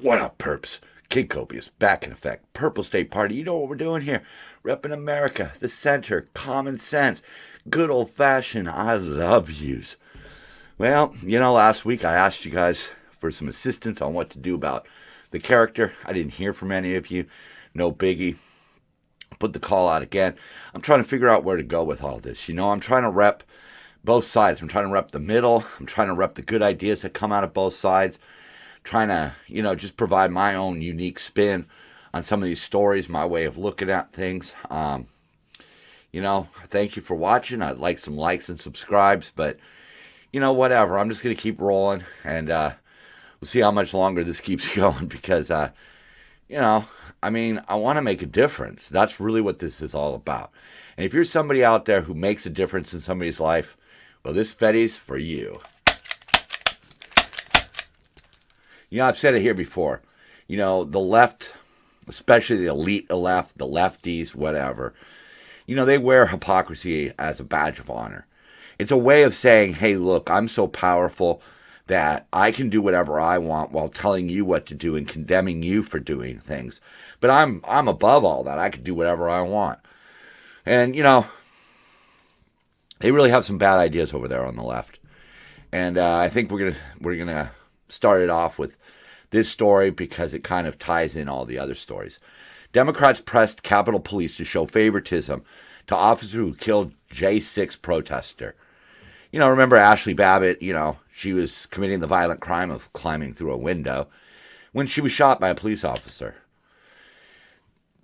What up, perps? Kid Copious, back in effect. Purple State Party, you know what we're doing here. Repping America, the center, common sense, good old fashioned I love yous. Well, last week I asked you guys for some assistance on what to do about the character. I didn't hear from any of you. No biggie. Put the call out again. I'm trying to figure out where to go with all this. I'm trying to rep both sides. I'm trying to rep the middle. I'm trying to rep the good ideas that come out of both sides. Trying to, just provide my own unique spin on some of these stories, my way of looking at things. Thank you for watching. I'd like some likes and subscribes, but, whatever. I'm just going to keep rolling, and we'll see how much longer this keeps going because, I want to make a difference. That's really what this is all about. And if you're somebody out there who makes a difference in somebody's life, well, this Fetty's for you. I've said it here before. The left, especially the elite left, the lefties, whatever, they wear hypocrisy as a badge of honor. It's a way of saying, hey, look, I'm so powerful that I can do whatever I want while telling you what to do and condemning you for doing things. But I'm above all that. I can do whatever I want. And, they really have some bad ideas over there on the left. And I think we're gonna start it off with this story because it kind of ties in all the other stories. Democrats pressed Capitol Police to show favoritism to officer who killed J6 protester. Remember Ashley Babbitt, she was committing the violent crime of climbing through a window when she was shot by a police officer.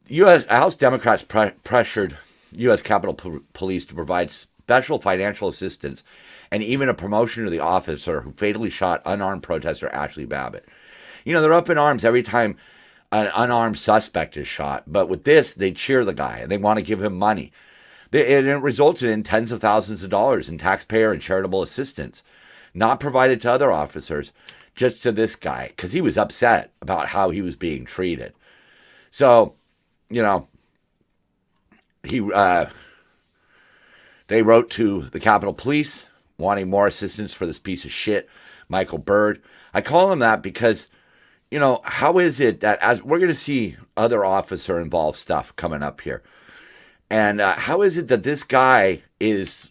U.S. House Democrats pressured U.S. Capitol Police to provide special financial assistance and even a promotion to the officer who fatally shot unarmed protester Ashley Babbitt. They're up in arms every time an unarmed suspect is shot. But with this, they cheer the guy and they want to give him money. It resulted in tens of thousands of dollars in taxpayer and charitable assistance, not provided to other officers, just to this guy, because he was upset about how he was being treated. So, they wrote to the Capitol Police wanting more assistance for this piece of shit, Michael Byrd. I call him that because, how is it that as we're going to see other officer involved stuff coming up here, and how is it that this guy is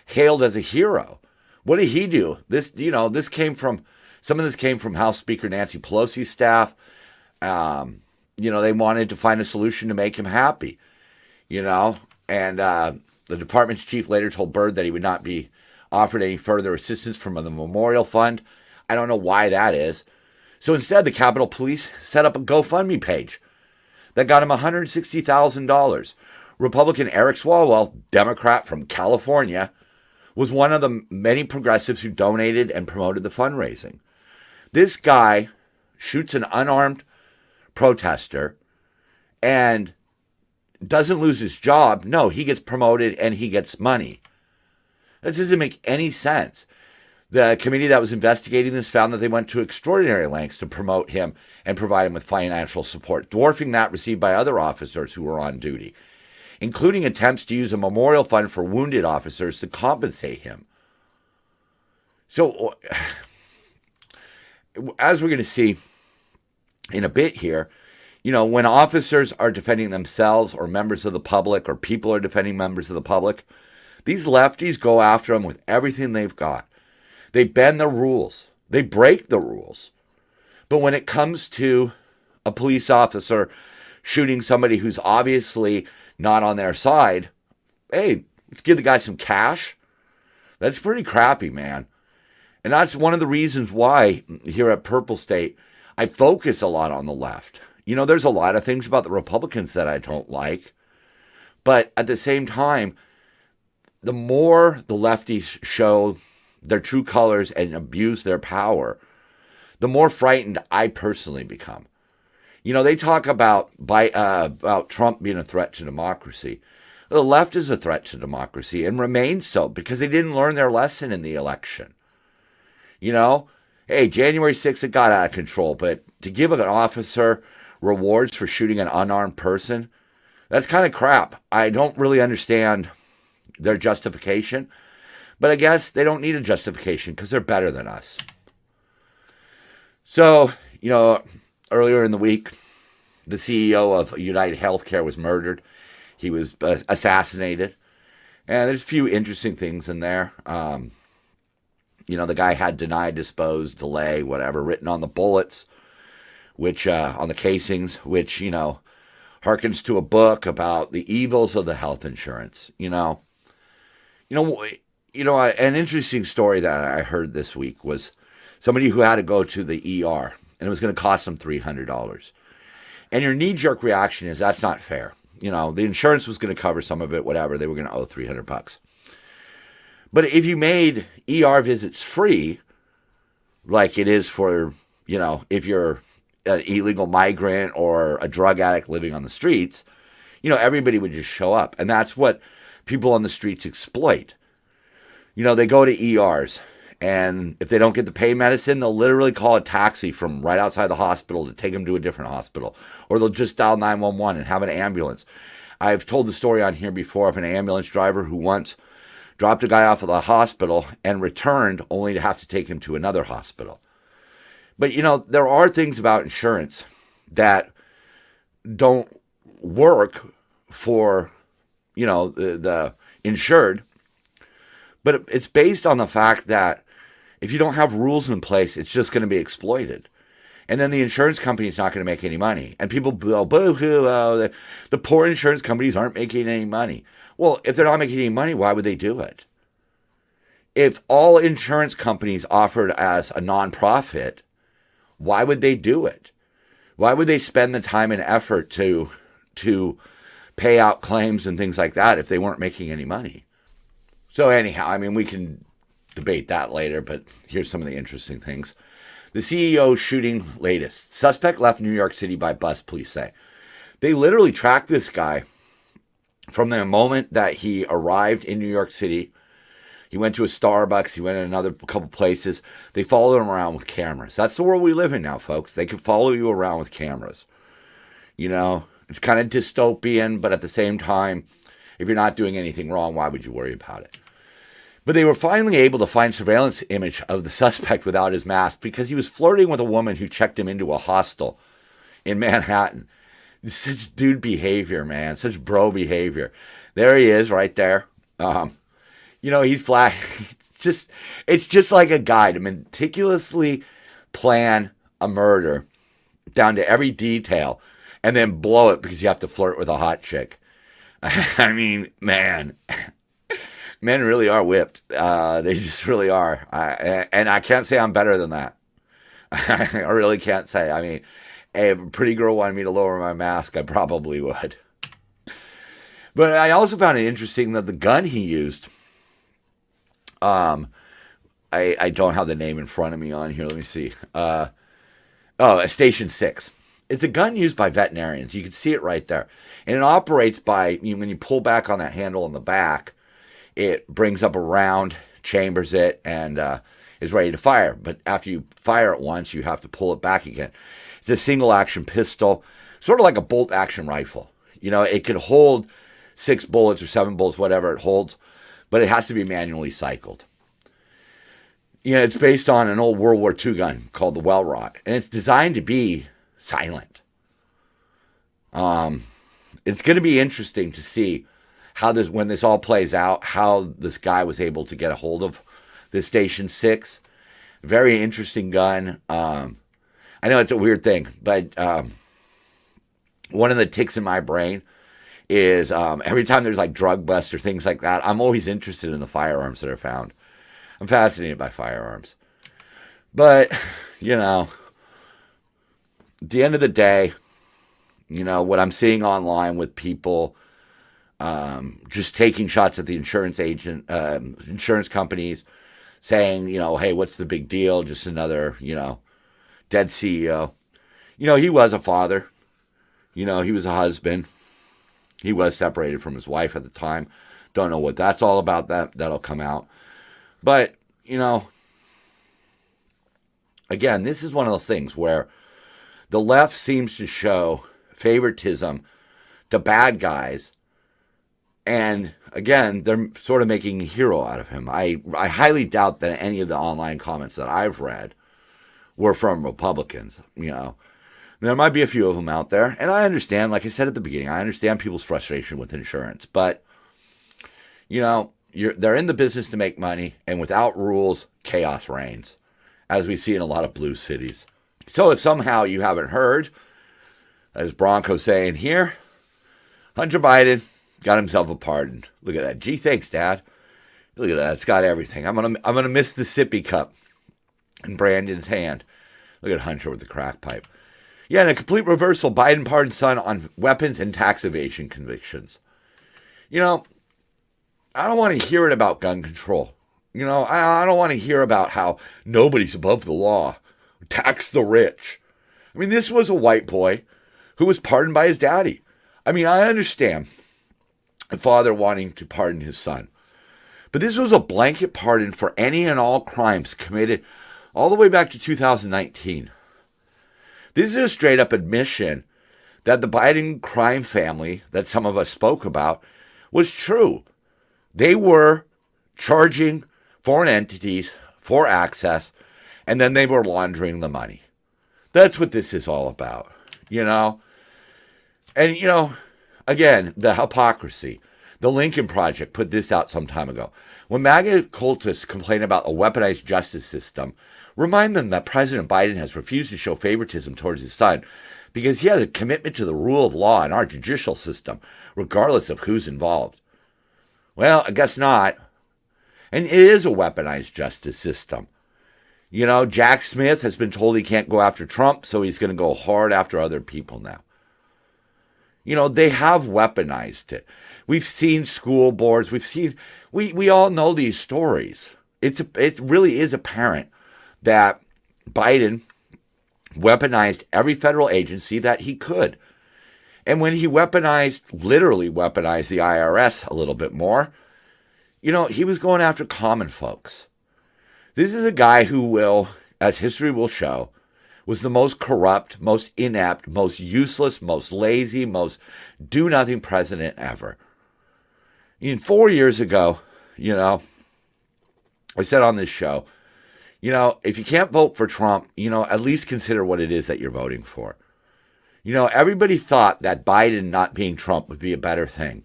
hailed as a hero? What did he do? Some of this came from House Speaker Nancy Pelosi's staff. They wanted to find a solution to make him happy, and the department's chief later told Byrd that he would not be offered any further assistance from the Memorial Fund. I don't know why that is. So instead, the Capitol Police set up a GoFundMe page that got him $160,000. Republican Eric Swalwell, Democrat from California, was one of the many progressives who donated and promoted the fundraising. This guy shoots an unarmed protester and doesn't lose his job. No, he gets promoted and he gets money. That doesn't make any sense. The committee that was investigating this found that they went to extraordinary lengths to promote him and provide him with financial support, dwarfing that received by other officers who were on duty, including attempts to use a memorial fund for wounded officers to compensate him. So, as we're going to see in a bit here, when officers are defending themselves or members of the public or people are defending members of the public, these lefties go after them with everything they've got. They bend the rules. They break the rules. But when it comes to a police officer shooting somebody who's obviously not on their side, hey, let's give the guy some cash. That's pretty crappy, man. And that's one of the reasons why here at Purple State, I focus a lot on the left. There's a lot of things about the Republicans that I don't like. But at the same time, the more the lefties show their true colors and abuse their power, the more frightened I personally become. They talk about Trump being a threat to democracy. The left is a threat to democracy and remains so because they didn't learn their lesson in the election. Hey, January 6th, it got out of control, but to give an officer rewards for shooting an unarmed person, that's kind of crap. I don't really understand their justification, but I guess they don't need a justification because they're better than us. So, earlier in the week, the CEO of United Healthcare was murdered. He was assassinated. And there's a few interesting things in there. The guy had deny, dispose, delay, whatever, written on the bullets, which, on the casings, which, harkens to a book about the evils of the health insurance. An interesting story that I heard this week was somebody who had to go to the ER, and it was going to cost them $300. And your knee-jerk reaction is, that's not fair. The insurance was going to cover some of it, whatever. They were going to owe $300. But if you made ER visits free, like it is for, if you're an illegal migrant or a drug addict living on the streets, everybody would just show up. And that's what people on the streets exploit. They go to ERs, and if they don't get the pain medicine, they'll literally call a taxi from right outside the hospital to take them to a different hospital. Or they'll just dial 911 and have an ambulance. I've told the story on here before of an ambulance driver who once dropped a guy off at the hospital and returned only to have to take him to another hospital. But, there are things about insurance that don't work for, the insured. But it's based on the fact that if you don't have rules in place, it's just going to be exploited. And then the insurance company is not going to make any money. And people go, boo-hoo, the poor insurance companies aren't making any money. Well, if they're not making any money, why would they do it? If all insurance companies offered as a nonprofit, why would they do it? Why would they spend the time and effort to pay out claims and things like that if they weren't making any money? So anyhow, we can debate that later, but here's some of the interesting things. The CEO shooting latest. Suspect left New York City by bus, police say. They literally tracked this guy from the moment that he arrived in New York City. He went to a Starbucks. He went to another couple places. They followed him around with cameras. That's the world we live in now, folks. They can follow you around with cameras. It's kind of dystopian, but at the same time, if you're not doing anything wrong, why would you worry about it? But they were finally able to find surveillance image of the suspect without his mask because he was flirting with a woman who checked him into a hostel in Manhattan. Such dude behavior, man. Such bro behavior. There he is right there. He's flat. It's just like a guy to meticulously plan a murder down to every detail and then blow it because you have to flirt with a hot chick. Man. Men really are whipped. They just really are. And I can't say I'm better than that. I really can't say. If a pretty girl wanted me to lower my mask, I probably would. But I also found it interesting that the gun he used, I don't have the name in front of me on here. Let me see. A Station 6. It's a gun used by veterinarians. You can see it right there. And it operates by, when you pull back on that handle in the back, it brings up a round, chambers it, and is ready to fire. But after you fire it once, you have to pull it back again. It's a single-action pistol, sort of like a bolt-action rifle. It can hold 6 bullets or 7 bullets, whatever it holds, but it has to be manually cycled. It's based on an old World War II gun called the Wellrot, and it's designed to be silent. It's going to be interesting to see how when this all plays out, how this guy was able to get a hold of this Station 6. Very interesting gun. I know it's a weird thing, but one of the ticks in my brain is every time there's like drug busts or things like that, I'm always interested in the firearms that are found. I'm fascinated by firearms. But, at the end of the day, what I'm seeing online with people just taking shots at the insurance companies, saying, hey, what's the big deal? Just another, dead CEO. He was a father. He was a husband. He was separated from his wife at the time. Don't know what that's all about. That'll come out. But, again, this is one of those things where the left seems to show favoritism to bad guys. And again, they're sort of making a hero out of him. I highly doubt that any of the online comments that I've read were from Republicans. There might be a few of them out there, and I understand, like I said at the beginning, I understand people's frustration with insurance, but, they're in the business to make money, and without rules, chaos reigns, as we see in a lot of blue cities. So if somehow you haven't heard, as Bronco's saying here, Hunter Biden got himself a pardon. Look at that. Gee, thanks, Dad. Look at that. It's got everything. I'm gonna miss the sippy cup in Brandon's hand. Look at Hunter with the crack pipe. Yeah, and a complete reversal. Biden pardoned son on weapons and tax evasion convictions. I don't want to hear it about gun control. I don't want to hear about how nobody's above the law. Tax the rich. I mean, this was a white boy who was pardoned by his daddy. I mean, I understand a father wanting to pardon his son. But this was a blanket pardon for any and all crimes committed all the way back to 2019. This is a straight up admission that the Biden crime family that some of us spoke about was true. They were charging foreign entities for access, and then they were laundering the money. That's what this is all about, And, again, the hypocrisy. The Lincoln Project put this out some time ago. When MAGA cultists complain about a weaponized justice system, remind them that President Biden has refused to show favoritism towards his son because he has a commitment to the rule of law in our judicial system, regardless of who's involved. Well, I guess not. And it is a weaponized justice system. Jack Smith has been told he can't go after Trump, so he's going to go hard after other people now. They have weaponized it. We've seen school boards. We all know these stories. It really is apparent that Biden weaponized every federal agency that he could. And when he literally weaponized the IRS a little bit more, he was going after common folks. This is a guy who will, as history will show, was the most corrupt, most inept, most useless, most lazy, most do-nothing president ever. 4 years ago, I said on this show, if you can't vote for Trump, at least consider what it is that you're voting for. Everybody thought that Biden not being Trump would be a better thing.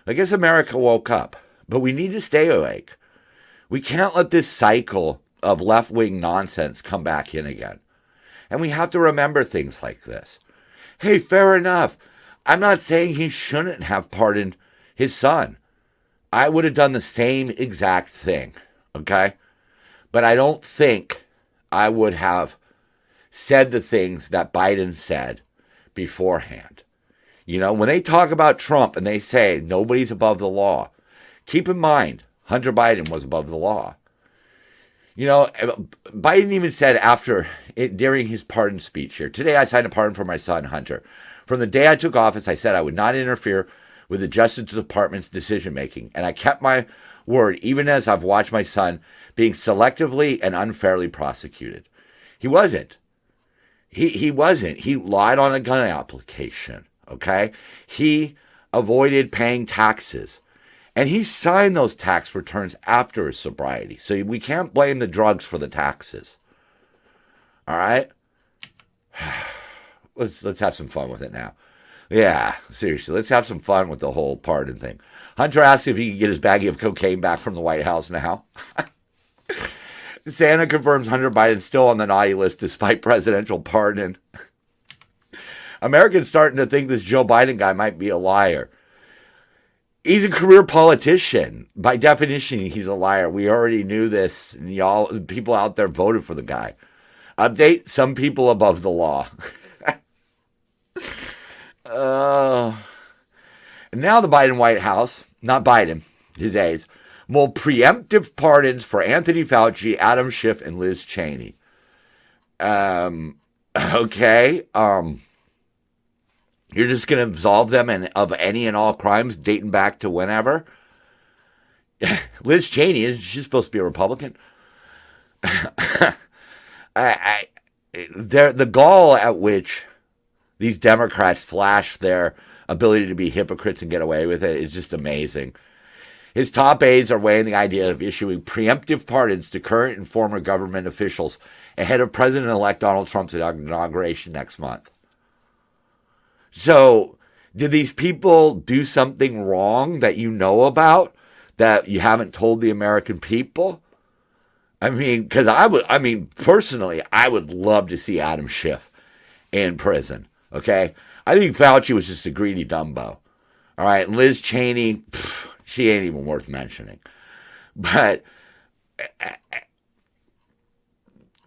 I guess America woke up, but we need to stay awake. We can't let this cycle of left-wing nonsense come back in again. And we have to remember things like this. Hey, fair enough. I'm not saying he shouldn't have pardoned his son. I would have done the same exact thing, okay? But I don't think I would have said the things that Biden said beforehand. When they talk about Trump and they say nobody's above the law, keep in mind, Hunter Biden was above the law. Biden even said during his pardon speech here, today I signed a pardon for my son, Hunter. From the day I took office, I said I would not interfere with the Justice Department's decision-making, and I kept my word even as I've watched my son being selectively and unfairly prosecuted. He wasn't. He wasn't. He lied on a gun application, okay? He avoided paying taxes. And he signed those tax returns after his sobriety. So we can't blame the drugs for the taxes. All right? Let's have some fun with it now. Yeah, seriously, let's have some fun with the whole pardon thing. Hunter asked if he could get his baggie of cocaine back from the White House now. Santa confirms Hunter Biden's still on the naughty list despite presidential pardon. Americans starting to think this Joe Biden guy might be a liar. He's a career politician. By definition, he's a liar. We already knew this. And people out there voted for the guy. Update, some people above the law. And now the Biden White House, not Biden, his aides, will preemptive pardons for Anthony Fauci, Adam Schiff, and Liz Cheney. Okay. You're just going to absolve them of any and all crimes dating back to whenever? Liz Cheney, she's supposed to be a Republican. The gall at which these Democrats flash their ability to be hypocrites and get away with it is just amazing. His top aides are weighing the idea of issuing preemptive pardons to current and former government officials ahead of President-elect Donald Trump's inauguration next month. So, did these people do something wrong that you know about that you haven't told the American people? I mean, because personally, I would love to see Adam Schiff in prison, okay? I think Fauci was just a greedy Dumbo, all right? And Liz Cheney, she ain't even worth mentioning. But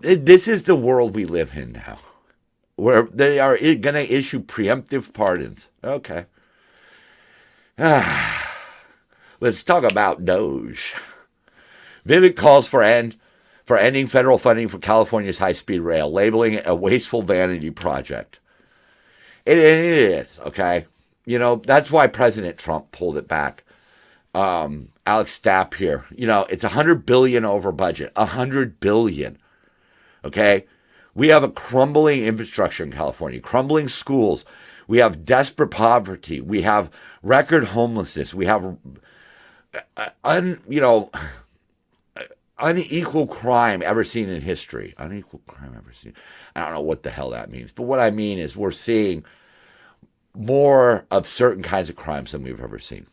this is the world we live in now, where they are going to issue preemptive pardons. Okay. Let's talk about Doge. Vivek calls for ending federal funding for California's high-speed rail, labeling it a wasteful vanity project. It is, okay? You know, that's why President Trump pulled it back. Alex Stapp here. You know, it's $100 billion over budget. $100 billion. Okay? We have a crumbling infrastructure in California, crumbling schools. We have desperate poverty. We have record homelessness. We have, unequal crime ever seen in history. Unequal crime ever seen. I don't know what the hell that means. But what I mean is we're seeing more of certain kinds of crimes than we've ever seen.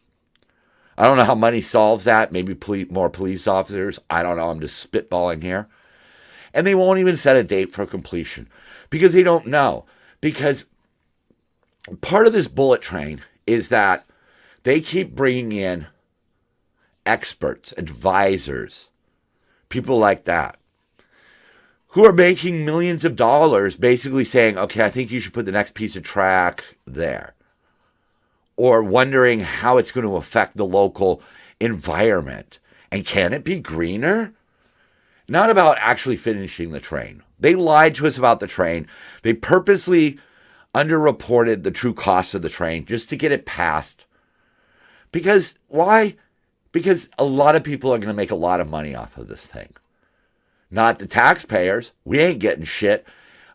I don't know how money solves that. Maybe more police officers. I don't know. I'm just spitballing here. And they won't even set a date for completion because they don't know. Because part of this bullet train is that they keep bringing in experts, advisors, people like that, who are making millions of dollars basically saying, okay, I think you should put the next piece of track there. Or wondering how it's going to affect the local environment. And can it be greener? Not about actually finishing the train. They lied to us about the train. They purposely underreported the true cost of the train just to get it passed. Because, why? Because a lot of people are going to make a lot of money off of this thing. Not the taxpayers. We ain't getting shit.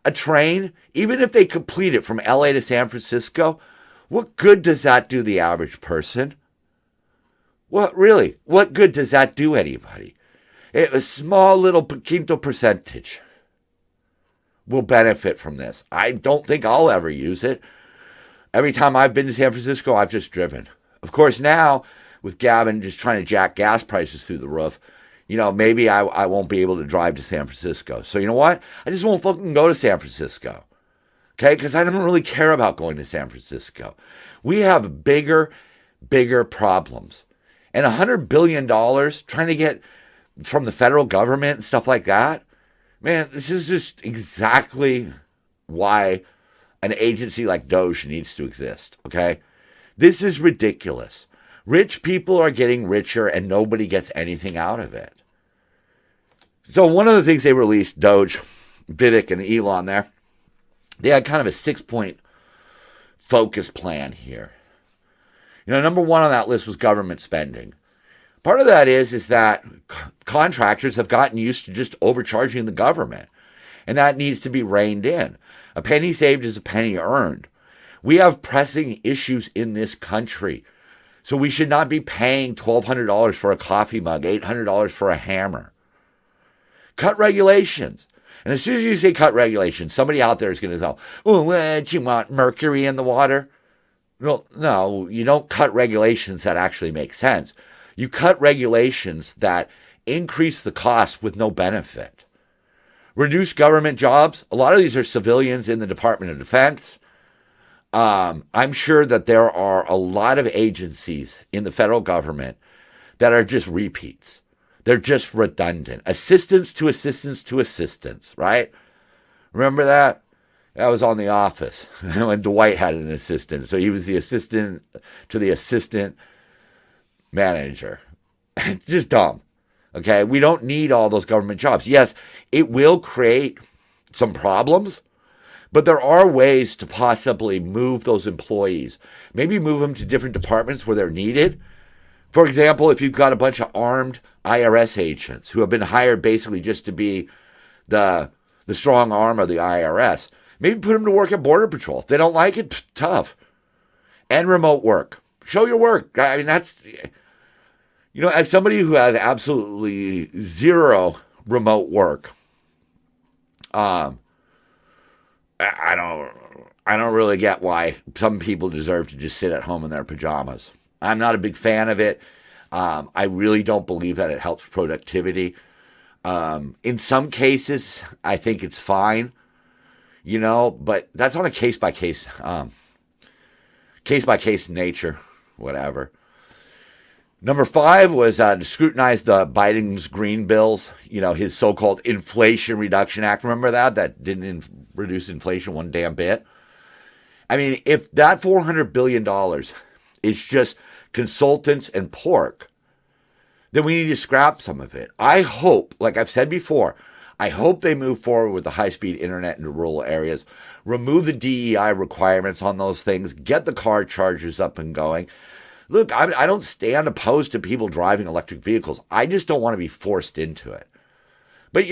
A train, even if they complete it from LA to San Francisco, what good does that do the average person? What good does that do anybody? A small little quinto percentage will benefit from this. I don't think I'll ever use it. Every time I've been to San Francisco, I've just driven. Of course, now, with Gavin just trying to jack gas prices through the roof, maybe I won't be able to drive to San Francisco. So you know what? I just won't fucking go to San Francisco. Okay? Because I don't really care about going to San Francisco. We have bigger problems. And $100 billion trying to get from the federal government and stuff like that, man, this is just exactly why an agency like Doge needs to exist, okay? This is ridiculous. Rich people are getting richer and nobody gets anything out of it. So one of the things they released, Doge, Vivek and Elon there, they had kind of a 6-point focus plan here. Number one on that list was government spending. Part of that is that contractors have gotten used to just overcharging the government. And that needs to be reined in. A penny saved is a penny earned. We have pressing issues in this country. So we should not be paying $1,200 for a coffee mug, $800 for a hammer. Cut regulations. And as soon as you say cut regulations, somebody out there is going to go, oh, what, you want mercury in the water? Well, no, you don't cut regulations that actually make sense. You cut regulations that increase the cost with no benefit. Reduce government jobs. A lot of these are civilians in the Department of Defense. I'm sure that there are a lot of agencies in the federal government that are just repeats. They're just redundant. Assistants to assistants to assistants, right? Remember that? That was on The Office when Dwight had an assistant. So he was the assistant to the assistant manager. Just dumb. Okay? We don't need all those government jobs. Yes, it will create some problems, but there are ways to possibly move those employees. Maybe move them to different departments where they're needed. For example, if you've got a bunch of armed IRS agents who have been hired basically just to be the strong arm of the IRS, maybe put them to work at Border Patrol. If they don't like it, tough. And remote work. Show your work. I mean, As somebody who has absolutely zero remote work, um, I don't really get why some people deserve to just sit at home in their pajamas. I'm not a big fan of it. I really don't believe that it helps productivity. In some cases, I think it's fine, but that's on a case by case nature, whatever. Number 5 was to scrutinize the Biden's green bills, his so-called Inflation Reduction Act. Remember that? That didn't reduce inflation one damn bit. I mean, if that $400 billion is just consultants and pork, then we need to scrap some of it. I hope, like I've said before, I hope they move forward with the high-speed internet in the rural areas, remove the DEI requirements on those things, get the car chargers up and going. Look, I don't stand opposed to people driving electric vehicles. I just don't want to be forced into it. But,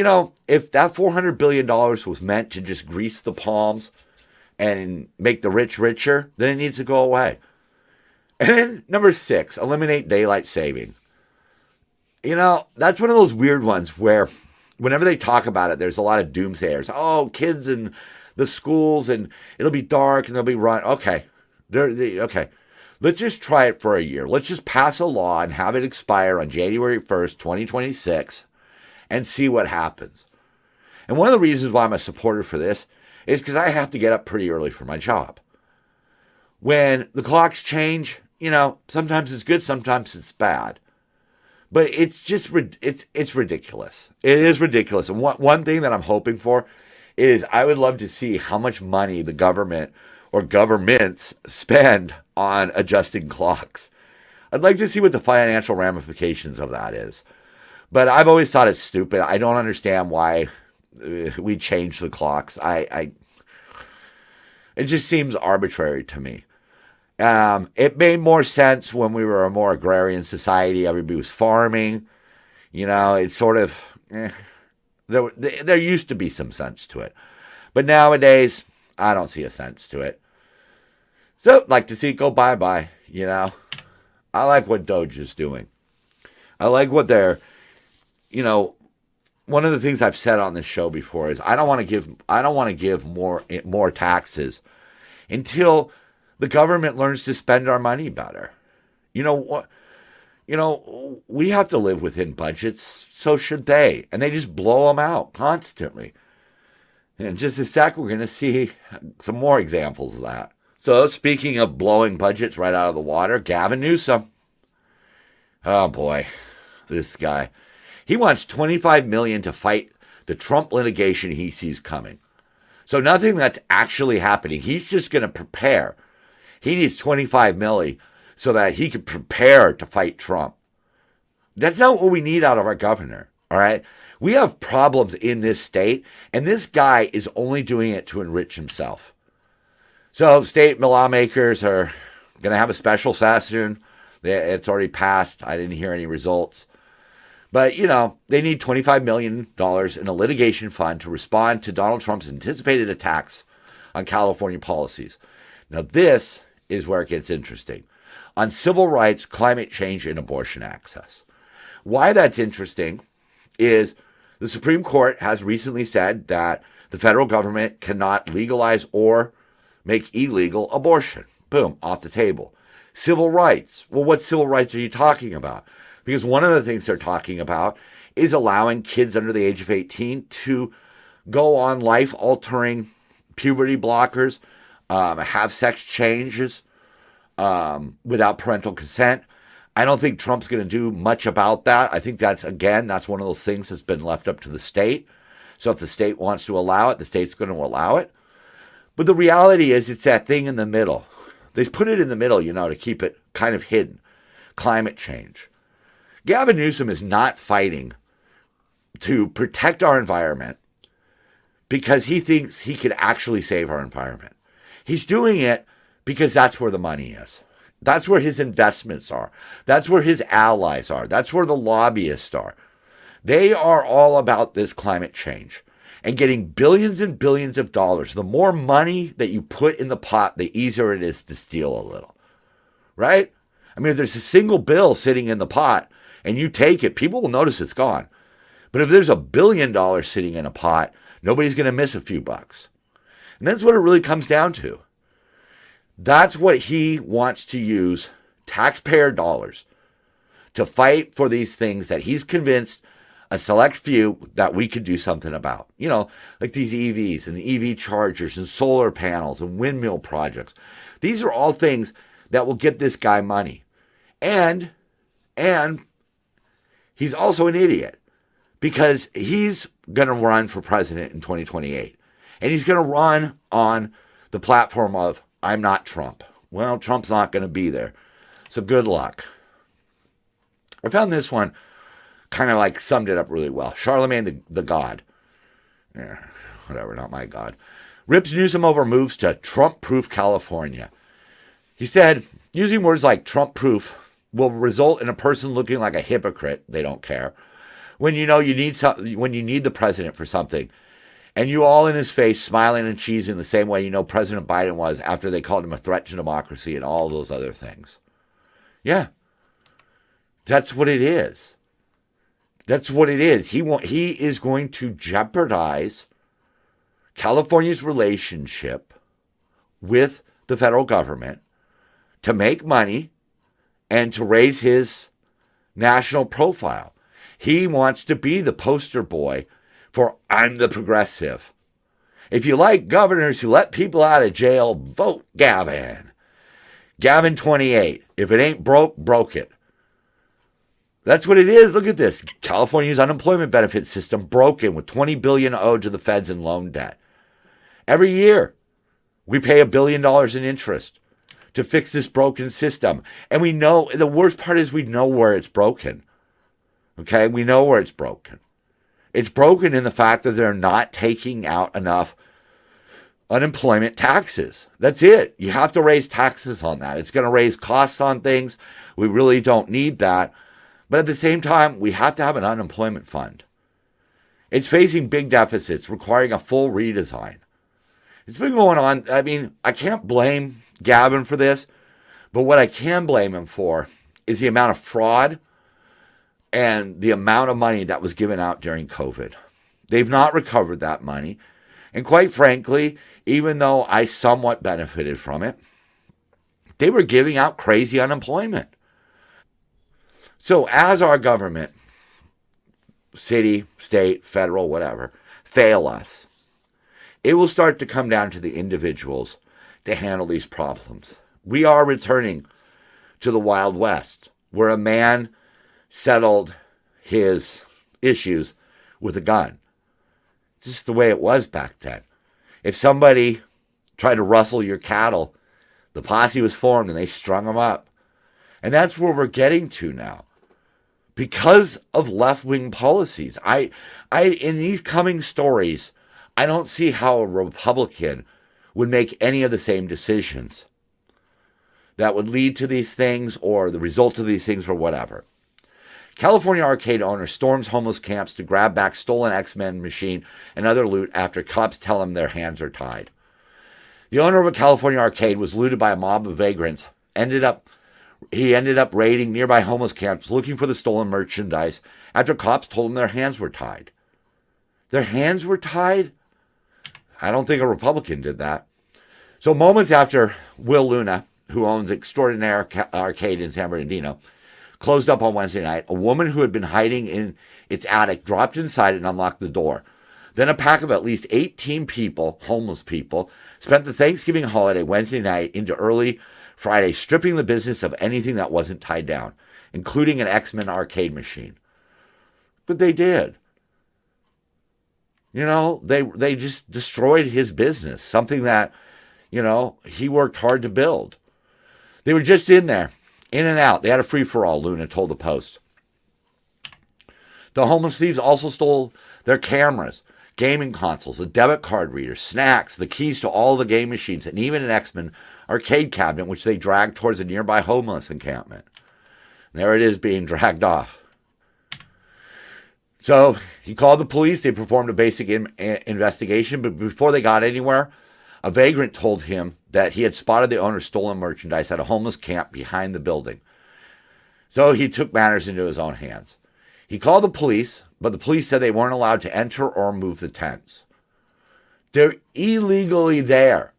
if that $400 billion was meant to just grease the palms and make the rich richer, then it needs to go away. And then number 6, eliminate daylight saving. That's one of those weird ones where whenever they talk about it, there's a lot of doomsayers. Oh, kids in the schools, and it'll be dark and they'll be run. Okay. Okay. Let's just try it for a year. Let's just pass a law and have it expire on January 1st, 2026, and see what happens. And one of the reasons why I'm a supporter for this is because I have to get up pretty early for my job. When the clocks change, sometimes it's good, sometimes it's bad. But it's just, it's ridiculous. It is ridiculous. And one thing that I'm hoping for is I would love to see how much money the government or governments spend on adjusting clocks. I'd like to see what the financial ramifications of that is. But I've always thought it's stupid. I don't understand why we change the clocks. It just seems arbitrary to me. It made more sense when we were a more agrarian society. Everybody was farming. It's sort of, there used to be some sense to it. But nowadays, I don't see a sense to it. So, like to see it go bye-bye, I like what Doge is doing. I like what they're, one of the things I've said on this show before is I don't want to give more taxes until the government learns to spend our money better. We have to live within budgets, so should they. And they just blow them out constantly. In just a sec, we're going to see some more examples of that. So, speaking of blowing budgets right out of the water, Gavin Newsome. Oh boy, this guy. He wants $25 million to fight the Trump litigation he sees coming. So nothing that's actually happening. He's just going to prepare. He needs $25 million so that he can prepare to fight Trump. That's not what we need out of our governor, all right? We have problems in this state, and this guy is only doing it to enrich himself. So state lawmakers are going to have a special session. It's already passed. I didn't hear any results. But, they need $25 million in a litigation fund to respond to Donald Trump's anticipated attacks on California policies. Now, this is where it gets interesting. On civil rights, climate change, and abortion access. Why that's interesting is the Supreme Court has recently said that the federal government cannot legalize or make illegal abortion. Boom, off the table. Civil rights. Well, what civil rights are you talking about? Because one of the things they're talking about is allowing kids under the age of 18 to go on life-altering puberty blockers, have sex changes without parental consent. I don't think Trump's going to do much about that. I think that's one of those things that's been left up to the state. So if the state wants to allow it, the state's going to allow it. But the reality is it's that thing in the middle. They put it in the middle, to keep it kind of hidden. Climate change. Gavin Newsome is not fighting to protect our environment because he thinks he could actually save our environment. He's doing it because that's where the money is. That's where his investments are. That's where his allies are. That's where the lobbyists are. They are all about this climate change and getting billions and billions of dollars. The more money that you put in the pot, the easier it is to steal a little. Right? I mean, if there's a single bill sitting in the pot, and you take it, people will notice it's gone. But if there's $1 billion sitting in a pot, nobody's going to miss a few bucks. And that's what it really comes down to. That's what he wants to use taxpayer dollars to fight for these things that he's convinced a select few that we could do something about. You know, like these EVs and the EV chargers and solar panels and windmill projects. These are all things that will get this guy money. And he's also an idiot because he's going to run for president in 2028. And he's going to run on the platform of, I'm not Trump. Well, Trump's not going to be there. So good luck. I found this one kind of like summed it up really well. Charlemagne the God. Yeah, whatever, not my God. Rips Newsom over moves to Trump-proof California. He said, using words like Trump-proof will result in a person looking like a hypocrite. They don't care. When you know you need when you need the president for something, and you all in his face smiling and cheesing the same way you know President Biden was after they called him a threat to democracy and all those other things. Yeah. That's what it is. That's what it is. He is going to jeopardize California's relationship with the federal government to make money and to raise his national profile. He wants to be the poster boy for I'm the progressive. If you like governors who let people out of jail, vote Gavin. Gavin 28. If it ain't broke, broke it. That's what it is. Look at this. California's unemployment benefit system broken with $20 billion owed to the feds in loan debt. Every year, we pay $1 billion in interest to fix this broken system. And we know, the worst part is we know where it's broken. Okay? We know where it's broken. It's broken in the fact that they're not taking out enough unemployment taxes. That's it. You have to raise taxes on that. It's going to raise costs on things. We really don't need that. But at the same time, we have to have an unemployment fund. It's facing big deficits, requiring a full redesign. It's been going on. I mean, I can't blame Gavin for this, but what I can blame him for is the amount of fraud and the amount of money that was given out during COVID. They've not recovered that money. And quite frankly, even though I somewhat benefited from it, they were giving out crazy unemployment. So as our government, city, state, federal, whatever, fail us, it will start to come down to the individuals to handle these problems. We are returning to the Wild West, where a man settled his issues with a gun. Just the way it was back then. If somebody tried to rustle your cattle, the posse was formed and they strung them up. And that's where we're getting to now. Because of left-wing policies. I in these coming stories, I don't see how a Republican would make any of the same decisions that would lead to these things or the result of these things or whatever. California arcade owner storms homeless camps to grab back stolen X-Men machine and other loot after cops tell him their hands are tied. The owner of a California arcade was looted by a mob of vagrants. He ended up raiding nearby homeless camps looking for the stolen merchandise after cops told him their hands were tied. Their hands were tied? I don't think a Republican did that. So moments after Will Luna, who owns Extraordinaire Arcade in San Bernardino, closed up on Wednesday night, a woman who had been hiding in its attic dropped inside and unlocked the door. Then a pack of at least 18 people, homeless people, spent the Thanksgiving holiday Wednesday night into early Friday, stripping the business of anything that wasn't tied down, including an X-Men arcade machine. But they did. You know, they just destroyed his business, something that, you know, he worked hard to build. They were just in there, in and out. They had a free-for-all, Luna told the Post. The homeless thieves also stole their cameras, gaming consoles, a debit card reader, snacks, the keys to all the game machines, and even an X-Men arcade cabinet, which they dragged towards a nearby homeless encampment. There it is being dragged off. So he called the police. They performed a basic investigation, but before they got anywhere, a vagrant told him that he had spotted the owner's stolen merchandise at a homeless camp behind the building. So he took matters into his own hands. He called the police, but the police said they weren't allowed to enter or move the tents. They're illegally there.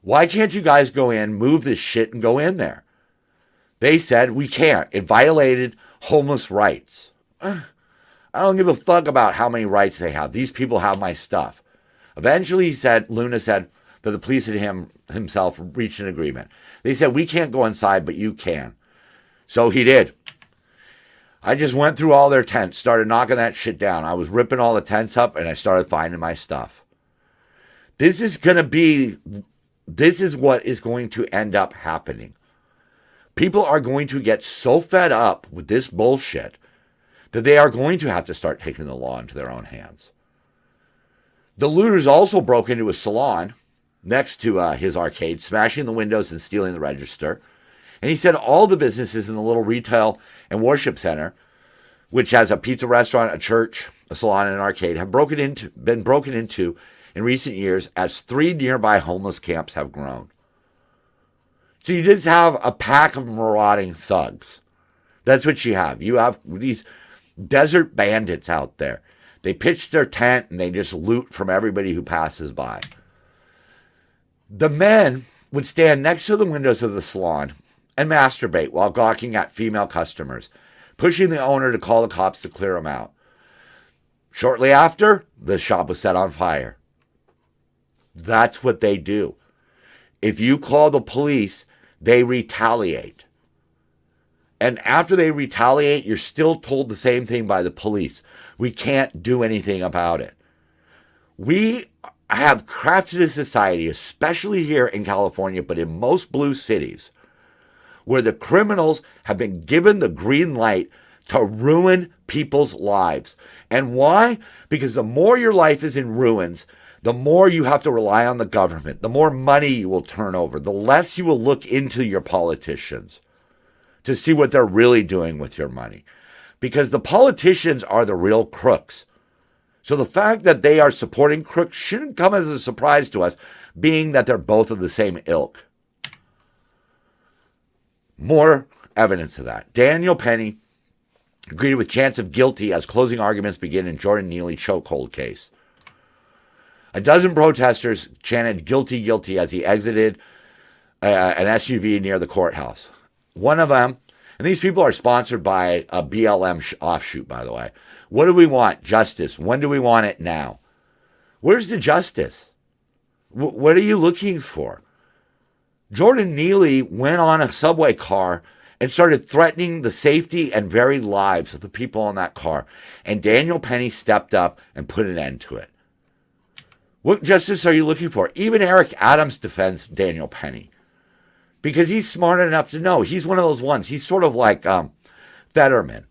Why can't you guys go in, move this shit, and go in there? They said, we can't. It violated homeless rights. I don't give a fuck about how many rights they have. These people have my stuff. Eventually, Luna said that the police and himself reached an agreement. They said, we can't go inside, but you can. So he did. I just went through all their tents, started knocking that shit down. I was ripping all the tents up, and I started finding my stuff. This is what is going to end up happening. People are going to get so fed up with this bullshit that they are going to have to start taking the law into their own hands. The looters also broke into a salon next to his arcade, smashing the windows and stealing the register. And he said all the businesses in the little retail and worship center, which has a pizza restaurant, a church, a salon, and an arcade, have been broken into in recent years as 3 nearby homeless camps have grown. So you just have a pack of marauding thugs. That's what you have. You have these desert bandits out there. They pitch their tent and they just loot from everybody who passes by. The men would stand next to the windows of the salon and masturbate while gawking at female customers, pushing the owner to call the cops to clear them out. Shortly after, the shop was set on fire. That's what they do. If you call the police, they retaliate. And after they retaliate, you're still told the same thing by the police. We can't do anything about it. We have crafted a society, especially here in California, but in most blue cities, where the criminals have been given the green light to ruin people's lives. And why? Because the more your life is in ruins, the more you have to rely on the government, the more money you will turn over, the less you will look into your politicians to see what they're really doing with your money. Because the politicians are the real crooks. So the fact that they are supporting crooks shouldn't come as a surprise to us, being that they're both of the same ilk. More evidence of that. Daniel Penny agreed with chance of guilty as closing arguments begin in Jordan Neely chokehold case. A dozen protesters chanted guilty, guilty as he exited an SUV near the courthouse. One of them, and these people are sponsored by a BLM offshoot, by the way. What do we want? Justice. When do we want it? Now. Where's the justice? What are you looking for? Jordan Neely went on a subway car and started threatening the safety and very lives of the people in that car. And Daniel Penny stepped up and put an end to it. What justice are you looking for? Even Eric Adams defends Daniel Penny because he's smart enough to know. He's one of those ones. He's sort of like Fetterman,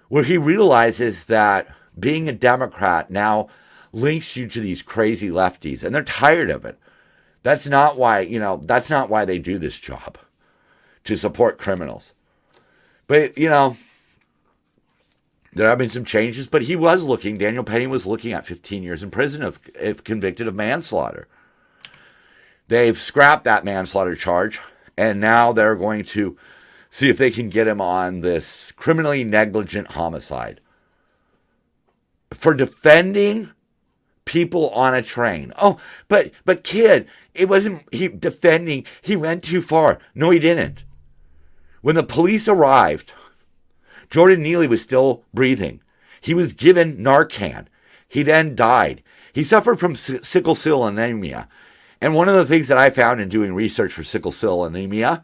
where he realizes that being a Democrat now links you to these crazy lefties, and they're tired of it. That's not why they do this job, to support criminals. But, there have been some changes, but Daniel Penny was looking at 15 years in prison if convicted of manslaughter. They've scrapped that manslaughter charge, and now they're going to see if they can get him on this criminally negligent homicide for defending people on a train. Oh, but kid, it wasn't he defending. He went too far. No, he didn't. When the police arrived, Jordan Neely was still breathing. He was given Narcan. He then died. He suffered from sickle cell anemia. And one of the things that I found in doing research for sickle cell anemia,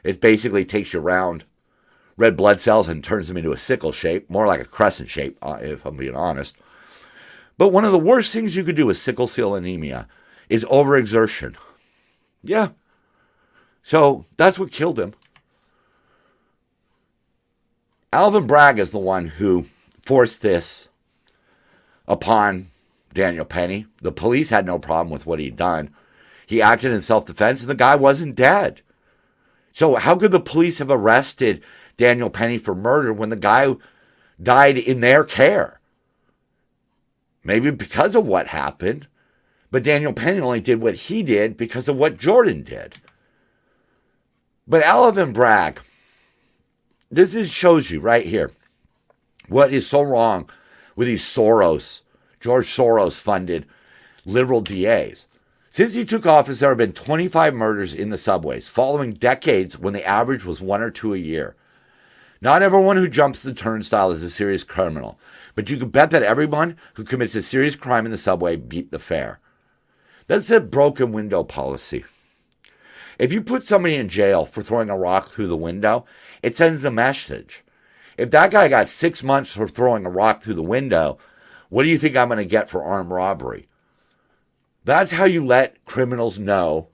it basically takes your round red blood cells and turns them into a sickle shape, more like a crescent shape, if I'm being honest. But one of the worst things you could do with sickle cell anemia is overexertion. Yeah. So that's what killed him. Alvin Bragg is the one who forced this upon Daniel Penny. The police had no problem with what he'd done. He acted in self-defense, and the guy wasn't dead. So how could the police have arrested Daniel Penny for murder when the guy died in their care? Maybe because of what happened, but Daniel Penny only did what he did because of what Jordan did. But Alvin Bragg shows you right here what is so wrong with these George Soros funded liberal DAs. Since he took office, there have been 25 murders in the subways, following decades when the average was 1 or 2 a year. Not everyone who jumps the turnstile is a serious criminal, but you can bet that everyone who commits a serious crime in the subway beat the fare. That's the broken window policy. If you put somebody in jail for throwing a rock through the window, it sends a message. If that guy got 6 months for throwing a rock through the window, what do you think I'm going to get for armed robbery? That's how you let criminals know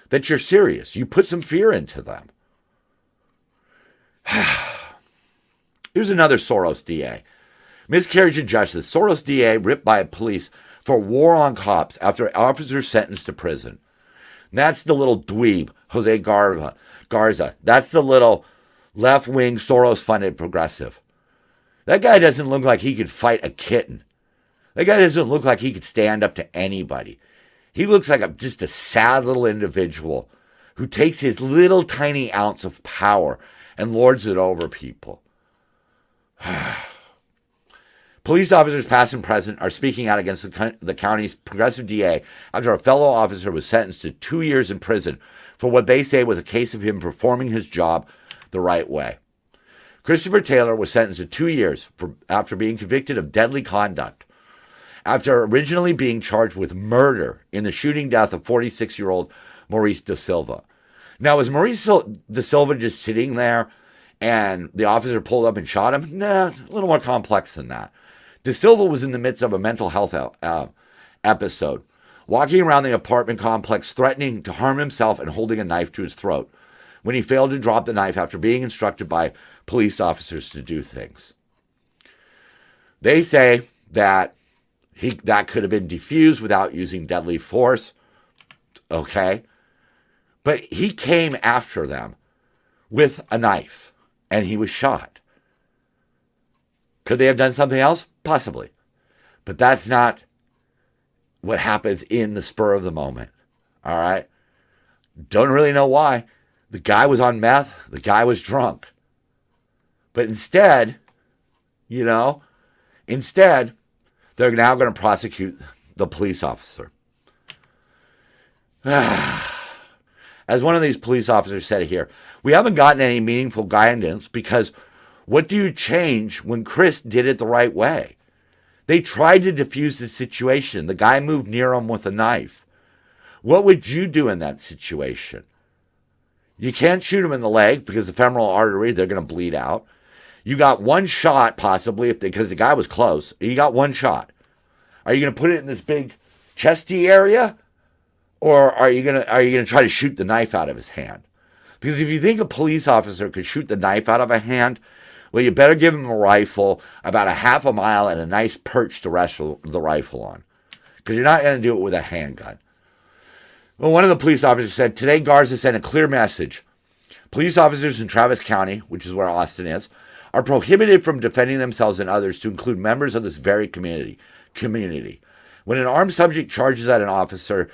that you're serious. You put some fear into them. Here's another Soros DA. Miscarriage of justice. Soros DA ripped by police for war on cops after officers sentenced to prison. And that's the little dweeb, Jose Garza. That's the little left-wing Soros-funded progressive. That guy doesn't look like he could fight a kitten. That guy doesn't look like he could stand up to anybody. He looks like just a sad little individual who takes his little tiny ounce of power and lords it over people. Police officers past and present are speaking out against the county's progressive DA after a fellow officer was sentenced to 2 years in prison for what they say was a case of him performing his job the right way. Christopher Taylor was sentenced to 2 years after being convicted of deadly conduct, after originally being charged with murder in the shooting death of 46-year-old Maurice Da Silva. Now, was Maurice Da Silva just sitting there and the officer pulled up and shot him? Nah, a little more complex than that. Da Silva was in the midst of a mental health episode, walking around the apartment complex threatening to harm himself and holding a knife to his throat when he failed to drop the knife after being instructed by police officers to do things. They say that that could have been defused without using deadly force. Okay. But he came after them with a knife and he was shot. Could they have done something else? Possibly. But that's not what happens in the spur of the moment. All right. Don't really know why. The guy was on meth. The guy was drunk. But instead, they're now going to prosecute the police officer. As one of these police officers said here, we haven't gotten any meaningful guidance because what do you change when Chris did it the right way? They tried to defuse the situation. The guy moved near him with a knife. What would you do in that situation? You can't shoot him in the leg because the femoral artery, they're going to bleed out. You got one shot possibly because the guy was close. You got one shot. Are you going to put it in this big chesty area? Or are you going to try to shoot the knife out of his hand? Because if you think a police officer could shoot the knife out of a hand, well, you better give him a rifle about a half a mile and a nice perch to rest the rifle on. Because you're not going to do it with a handgun. Well, one of the police officers said, today Garza sent a clear message. Police officers in Travis County, which is where Austin is, are prohibited from defending themselves and others to include members of this very community. When an armed subject charges at an officer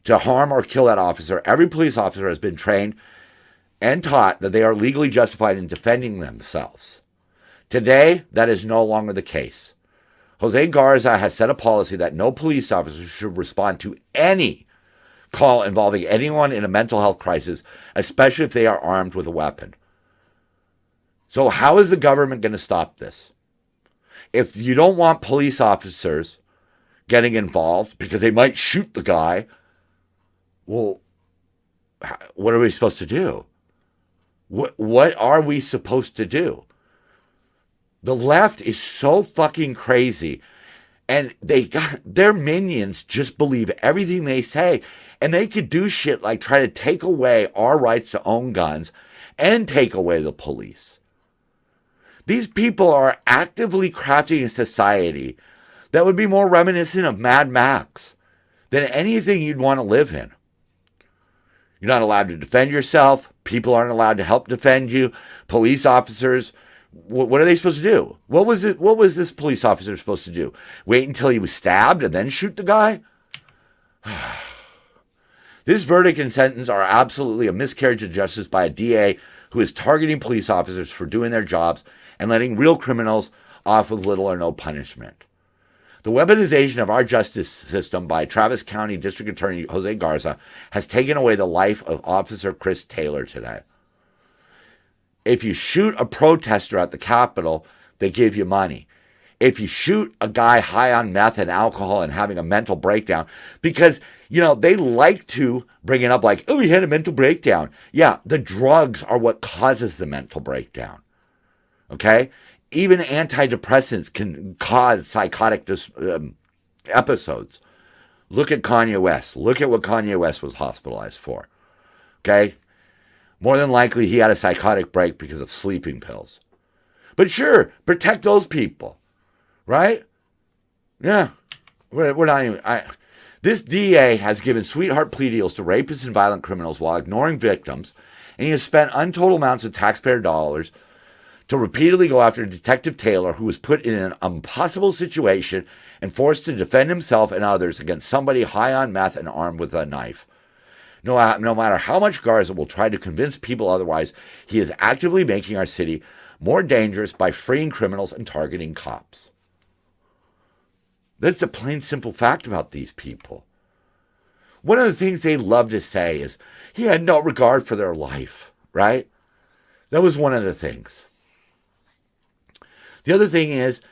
to harm or kill that officer, every police officer has been trained and taught that they are legally justified in defending themselves. Today, that is no longer the case. Jose Garza has set a policy that no police officer should respond to any call involving anyone in a mental health crisis, especially if they are armed with a weapon. So how is the government going to stop this? If you don't want police officers getting involved because they might shoot the guy, well, what are we supposed to do? What are we supposed to do? The left is so fucking crazy, and their minions just believe everything they say, and they could do shit like try to take away our rights to own guns and take away the police. These people are actively crafting a society that would be more reminiscent of Mad Max than anything you'd want to live in. You're not allowed to defend yourself. People aren't allowed to help defend you. Police officers, what are they supposed to do? What was this police officer supposed to do? Wait until he was stabbed and then shoot the guy? This verdict and sentence are absolutely a miscarriage of justice by a DA who is targeting police officers for doing their jobs and letting real criminals off with little or no punishment. The weaponization of our justice system by Travis County District Attorney Jose Garza has taken away the life of Officer Chris Taylor today. If you shoot a protester at the Capitol, they give you money. If you shoot a guy high on meth and alcohol and having a mental breakdown, because, they like to bring it up like, oh, he had a mental breakdown. Yeah, the drugs are what causes the mental breakdown. Okay? Even antidepressants can cause psychotic episodes. Look at Kanye West. Look at what Kanye West was hospitalized for. Okay? More than likely, he had a psychotic break because of sleeping pills. But sure, protect those people. Right? Yeah. We're not even... This DA has given sweetheart plea deals to rapists and violent criminals while ignoring victims, and he has spent untold amounts of taxpayer dollars to repeatedly go after Detective Taylor, who was put in an impossible situation and forced to defend himself and others against somebody high on meth and armed with a knife. No matter how much Garza will try to convince people otherwise, he is actively making our city more dangerous by freeing criminals and targeting cops. That's the plain, simple fact about these people. One of the things they love to say is, he had no regard for their life, right? That was one of the things. The other thing is,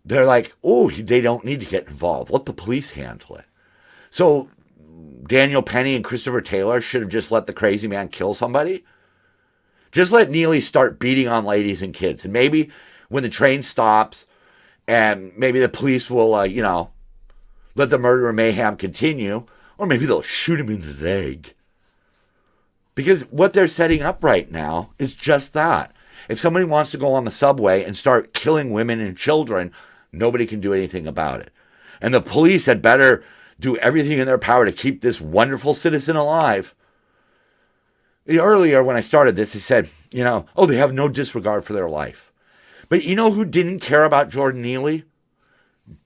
they're like, oh, they don't need to get involved. Let the police handle it. So Daniel Penny and Christopher Taylor should have just let the crazy man kill somebody. Just let Neely start beating on ladies and kids. And maybe when the train stops and maybe the police will, let the murder and mayhem continue. Or maybe they'll shoot him in the leg. Because what they're setting up right now is just that. If somebody wants to go on the subway and start killing women and children, nobody can do anything about it. And the police had better do everything in their power to keep this wonderful citizen alive. Earlier, when I started this, they said, they have no disregard for their life. But you know who didn't care about Jordan Neely?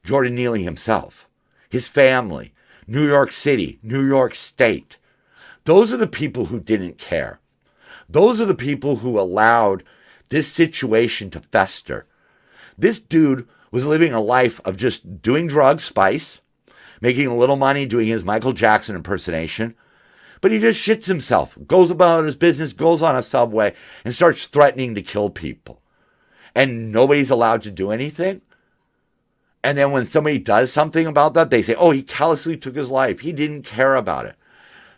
Jordan Neely himself, his family, New York City, New York State. Those are the people who didn't care. Those are the people who allowed this situation to fester. This dude was living a life of just doing drugs, spice, making a little money doing his Michael Jackson impersonation, but he just shits himself, goes about his business, goes on a subway, and starts threatening to kill people. And nobody's allowed to do anything. And then when somebody does something about that, they say, oh, he callously took his life. He didn't care about it.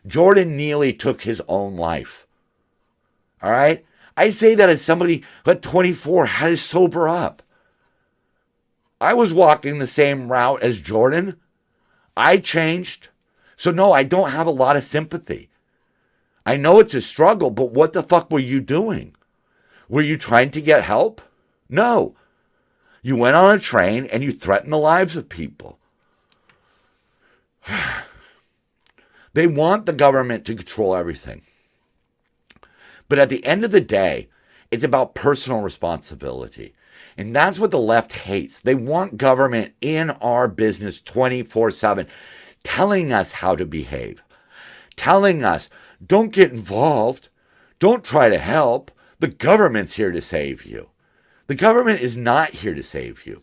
Jordan Neely took his own life. All right? I say that as somebody who at 24 had to sober up. I was walking the same route as Jordan. I changed. So no, I don't have a lot of sympathy. I know it's a struggle, but what the fuck were you doing? Were you trying to get help? No. You went on a train and you threatened the lives of people. They want the government to control everything. But at the end of the day, it's about personal responsibility. And that's what the left hates. They want government in our business 24/7, telling us how to behave, telling us, don't get involved, don't try to help. The government's here to save you. The government is not here to save you.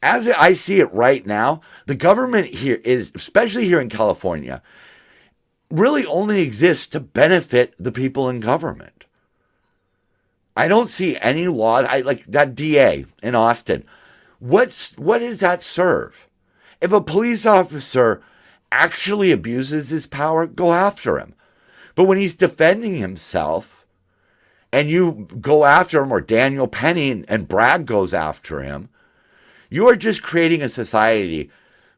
As I see it right now, the government here is, especially here in California, really only exists to benefit the people in government. I don't see any law. Like that DA in Austin. What does that serve? If a police officer actually abuses his power, go after him. But when he's defending himself and you go after him, or Daniel Penny and Bragg goes after him, you are just creating a society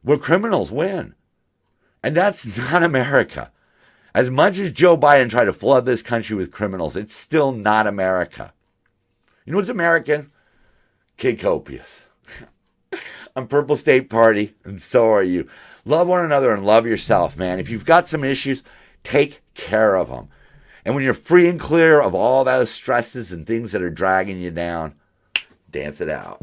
where criminals win. And that's not America. As much as Joe Biden tried to flood this country with criminals, it's still not America. You know what's American? Kid Copious. I'm Purple State Party, and so are you. Love one another and love yourself, man. If you've got some issues, take care of them. And when you're free and clear of all those stresses and things that are dragging you down, dance it out.